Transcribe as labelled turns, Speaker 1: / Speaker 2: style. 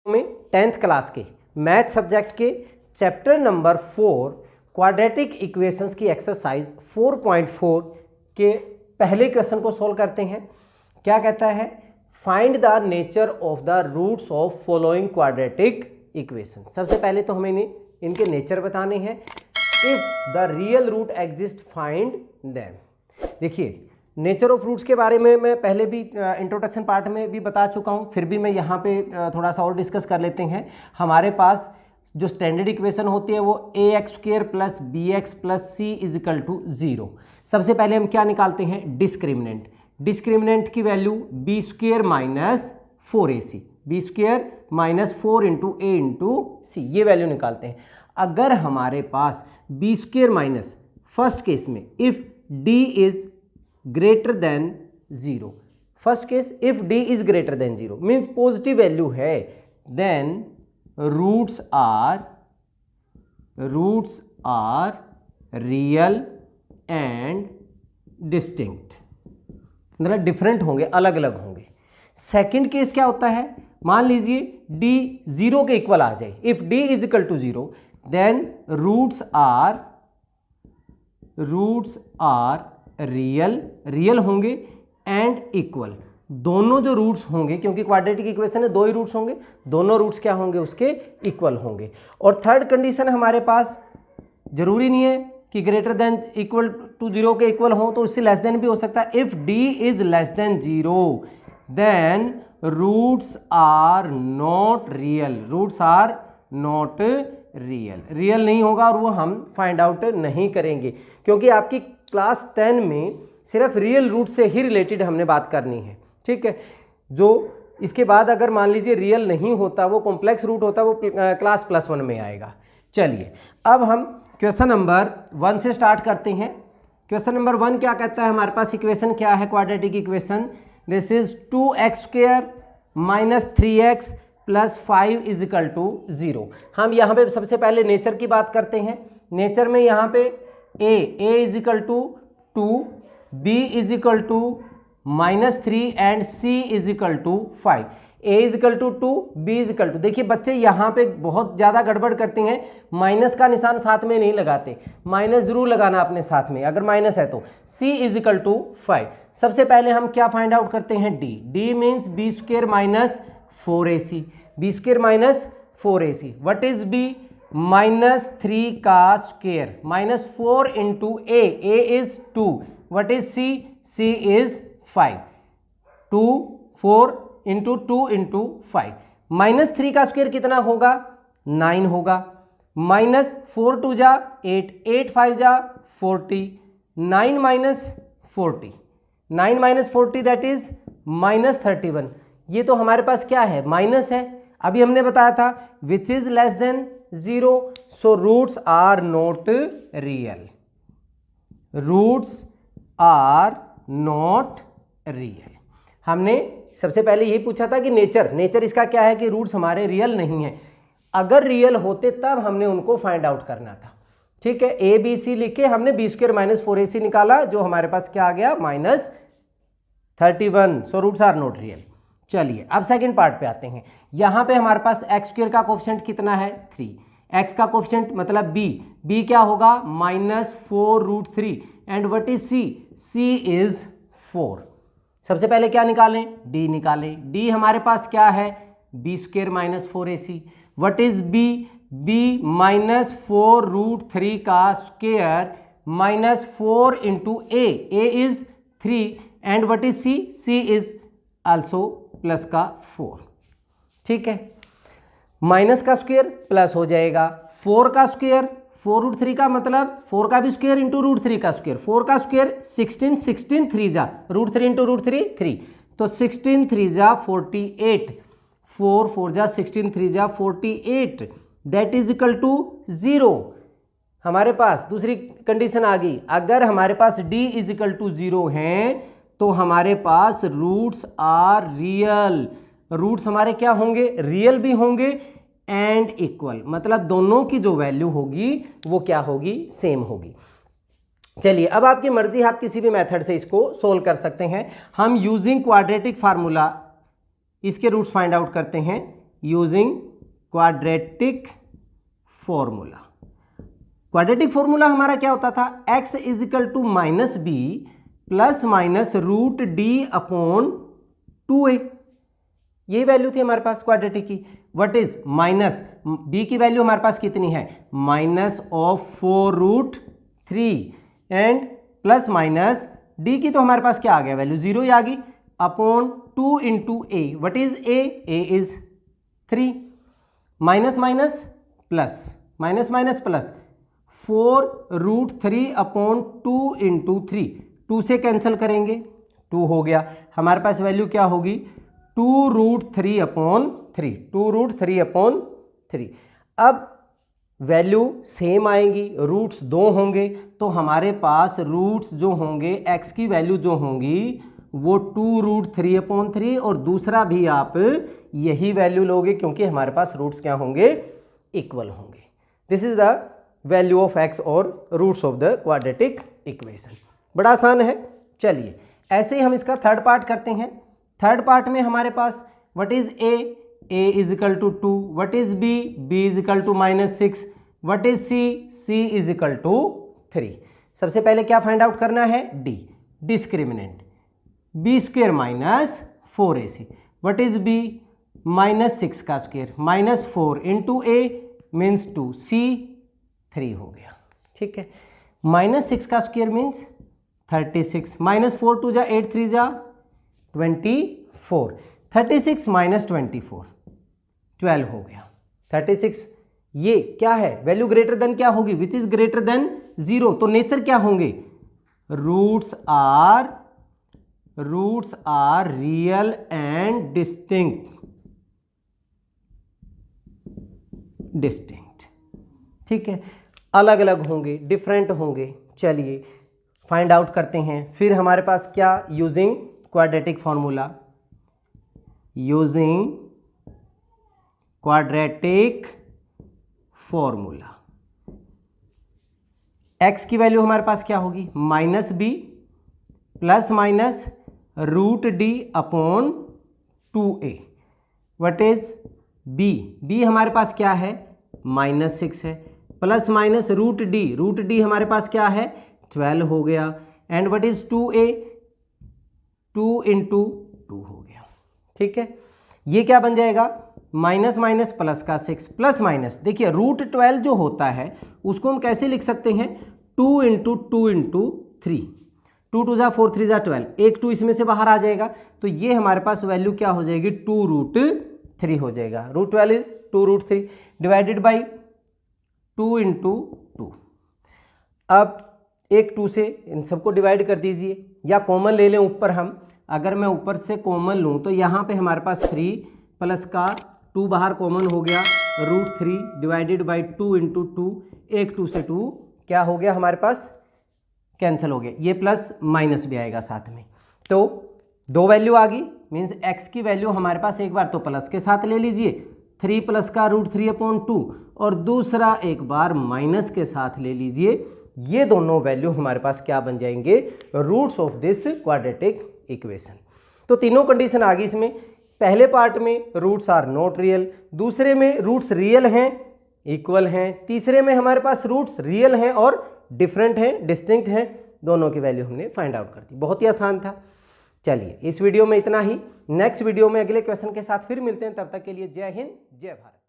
Speaker 1: में 10th class के math subject के चैप्टर नंबर 4 क्वाड्रेटिक इक्वेशंस की एक्सरसाइज 4.4 के पहले क्वेश्चन को सॉल्व करते हैं। क्या कहता है? Find the nature of the roots of following quadratic equation. सबसे पहले तो हमें इनके नेचर बताने हैं। If the real root exist find them. देखिए, नेचर ऑफ रूट्स के बारे में मैं पहले भी इंट्रोडक्शन पार्ट में भी बता चुका हूँ, फिर भी मैं यहाँ पे थोड़ा सा और डिस्कस कर लेते हैं। हमारे पास जो स्टैंडर्ड इक्वेशन होती है वो ax² plus bx plus c is equal to 0। सबसे पहले हम क्या निकालते हैं? डिस्क्रिमिनेंट। डिस्क्रिमिनेंट की value b² minus 4ac, b² minus 4 into a into c, ये वैल्यू निकालते हैं। अगर हमारे पास b² माइनस, फर्स्ट केस में if d is greater than 0, first case if d is greater than 0 means positive value है, then roots are real and distinct, मतलब different होंगे, अलग अलग होंगे। सेकंड केस क्या होता है? मान लीजिए d 0 के इक्वल आ जाए, if d is equal to 0 then roots are real होंगे एंड इक्वल। दोनों जो रूट्स होंगे, क्योंकि क्वाड्रेटिक इक्वेशन है, दो ही रूट्स होंगे, दोनों रूट्स क्या होंगे? उसके इक्वल होंगे। और थर्ड कंडीशन हमारे पास, जरूरी नहीं है कि ग्रेटर देन इक्वल टू 0 के इक्वल हो, तो उससे लेस देन भी हो सकता है। If d is less than 0 then roots are not real, real नहीं होगा, और वो हम फाइंड आउट नहीं करेंगे, क्योंकि आपकी क्लास 10 में सिर्फ रियल रूट से ही रिलेटेड हमने बात करनी है। ठीक है, जो इसके बाद अगर मान लीजिए रियल नहीं होता, वो कॉम्प्लेक्स रूट होता, वो क्लास +1 में आएगा। चलिए, अब हम क्वेश्चन नंबर 1 से स्टार्ट करते हैं। क्वेश्चन नंबर 1 क्या कहता है? हमारे पास इक्वेशन क्या है? Quadratic equation, this is 2x² minus 3x plus 5 is equal to 0। हम यहाँ पे सबसे पहले नेचर की बात करते हैं। नेचर में यहाँ पे a is equal to 2, b is equal to -3 and c is equal to 5। a is equal to 2, b is equal to, देखिए बच्चे यहाँ पे बहुत ज़्यादा गड़बड़ करते हैं, माइनस का निशान साथ में नहीं लगाते, माइनस जरूर लगाना अपने साथ में अगर माइनस है तो। c is equal to 5। सबसे पहले हम क्या फाइंड आउट करते हैं? d means b² minus 4ac, b² minus 4ac। What is b? -3 का square, -4 into a is 2, what is c? c is 5, 2 4 into 2 into 5। -3 का स्क्वायर कितना होगा? 9 होगा। -4 2 जा 8, 8 5 जा 40, 9 माइनस 40, 9 माइनस 40 दैट इज -31। ये तो हमारे पास क्या है? माइनस है। अभी हमने बताया था which is less than 0, so roots are not real, हमने सबसे पहले यही पूछा था कि नेचर इसका क्या है? कि रूट्स हमारे रियल नहीं है। अगर रियल होते तब हमने उनको फाइंड आउट करना था। ठीक है, a b c लिख के हमने b² माइनस 4ac निकाला, जो हमारे पास क्या आ गया? -31, so roots are not real. चलिए, अब सेकंड पार्ट पे आते हैं। यहाँ पे हमारे पास x² का कोफिशिएंट कितना है? 3। x का कोफिशिएंट मतलब b क्या होगा? -4√3 and what is c? c is 4। सबसे पहले क्या निकालें? d निकालें। d हमारे पास क्या है? b² minus 4ac। What is b? b -4√3 का square -4 into a is 3 and what is c? c is also plus का 4। ठीक है, माइनस का स्क्वायर प्लस हो जाएगा, 4 का स्क्वायर 4√3 का मतलब 4 का भी स्क्वायर इंटू √3 का स्क्वायर, 4 का स्क्वायर 16, 16 3 जा √3 इंटू √3 3, तो 16 3 जा 48, 4 4 जा 16 3 जा 48, दैट इज इक्वल टू 0। हमारे पास दूसरी कंडीशन आ गई, अगर हमारे पास d इज इक्वल टू 0 है तो हमारे पास रूट्स आर रियल, रूट्स हमारे क्या होंगे? रियल भी होंगे एंड इक्वल, मतलब दोनों की जो वैल्यू होगी वो क्या होगी? सेम होगी। चलिए, अब आपकी मर्जी, आप किसी भी मेथड से इसको सोल्व कर सकते हैं। हम यूजिंग क्वाड्रेटिक फार्मूला इसके रूट्स फाइंड आउट करते हैं। Using quadratic formula. Quadratic formula हमारा क्या होता था, x is equal to minus B plus minus root D upon 2a। ये वैल्यू थी हमारे पास क्वाड्रेटिक की। व्हाट इज माइनस b की वैल्यू हमारे पास कितनी है, minus of 4√3 and plus minus d की तो हमारे पास क्या आ गया, वैल्यू 0 ही आ गई, upon 2 into A. What is a is 3, minus minus plus, minus minus plus, 4√3 upon 2 into 3, 2 से कैंसिल करेंगे 2 हो गया, हमारे पास वैल्यू क्या होगी 2√3 अपॉन 3, 2√3 अपॉन 3। अब वैल्यू सेम आएंगी, रूट्स 2 होंगे, तो हमारे पास रूट्स जो होंगे x की वैल्यू जो होंगी वो 2√3 अपॉन 3, और दूसरा भी आप यही वैल्यू लोगे क्योंकि हमारे पास रूट्स क्या होंगे, इक्वल होंगे। This is the value of x और roots of the quadratic equation. बड़ा आसान है। चलिए ऐसे ही हम इसका थर्ड पार्ट करते हैं। थर्ड पार्ट में हमारे पास what is a is equal to 2, what is b is equal to -6, what is c is equal to 3। सबसे पहले क्या फाइंड आउट करना है, d, discriminant b² minus 4ac, what is b, -6 का square minus 4 into a means 2, c 3 हो गया। ठीक है, -6 का स्क्वायर मीन्स 36, -4 2 जा 8 3 जा 24, 36 माइनस 24 12 हो गया। 36 ये क्या है, वैल्यू ग्रेटर देन क्या होगी, विच इज ग्रेटर देन 0, तो नेचर क्या होंगे, roots are real and distinct. ठीक है, अलग अलग होंगे, डिफरेंट होंगे। चलिए फाइंड आउट करते हैं। फिर हमारे पास क्या, using quadratic formula, using quadratic formula, x की वैल्यू हमारे पास क्या होगी, -b plus minus √d upon 2a, what is b हमारे पास क्या है, -6 है, प्लस माइनस √d हमारे पास क्या है 12 हो गया, and what is 2a, 2 into 2 हो गया। ठीक है, ये क्या बन जाएगा, माइनस माइनस प्लस का 6 प्लस माइनस, देखिए √12 जो होता है उसको हम कैसे लिख सकते हैं, 2 इंटू 2 इंटू 3, 2 2 जा 4 3 जा 12, एक 2 इसमें से बाहर आ जाएगा, तो ये हमारे पास वैल्यू क्या हो जाएगी, 2√3 हो जाएगा। √12 इज 2√3 डिवाइडेड बाई 2 इंटू 2। अब एक 2 से इन सबको डिवाइड कर दीजिए, या कॉमन ले लें ऊपर हम, अगर मैं ऊपर से कॉमन लूँ तो यहाँ पे हमारे पास 3 प्लस का 2 बाहर कॉमन हो गया, √3 डिवाइडेड बाई 2 इंटू 2, एक 2 से 2 क्या हो गया हमारे पास, कैंसिल हो गया, ये प्लस माइनस भी आएगा साथ में, तो 2 वैल्यू आ गई, मीन्स x की वैल्यू हमारे पास एक बार तो प्लस के साथ ले लीजिए, 3 प्लस का √3 अपॉन 2, और दूसरा एक बार माइनस के साथ ले लीजिए। ये दोनों वैल्यू हमारे पास क्या बन जाएंगे, roots of this quadratic equation. तो तीनों कंडीशन आ गई इसमें। पहले पार्ट में रूट्स आर नॉट रियल, दूसरे में रूट्स रियल हैं, इक्वल हैं, तीसरे में हमारे पास रूट्स रियल हैं और डिफरेंट हैं, डिस्टिंक्ट हैं। दोनों की वैल्यू हमने फाइंड आउट कर दी, बहुत ही आसान था। चलिए इस वीडियो में इतना ही, नेक्स्ट वीडियो में अगले क्वेश्चन के साथ फिर मिलते हैं, तब तक के लिए जय हिंद जय भारत।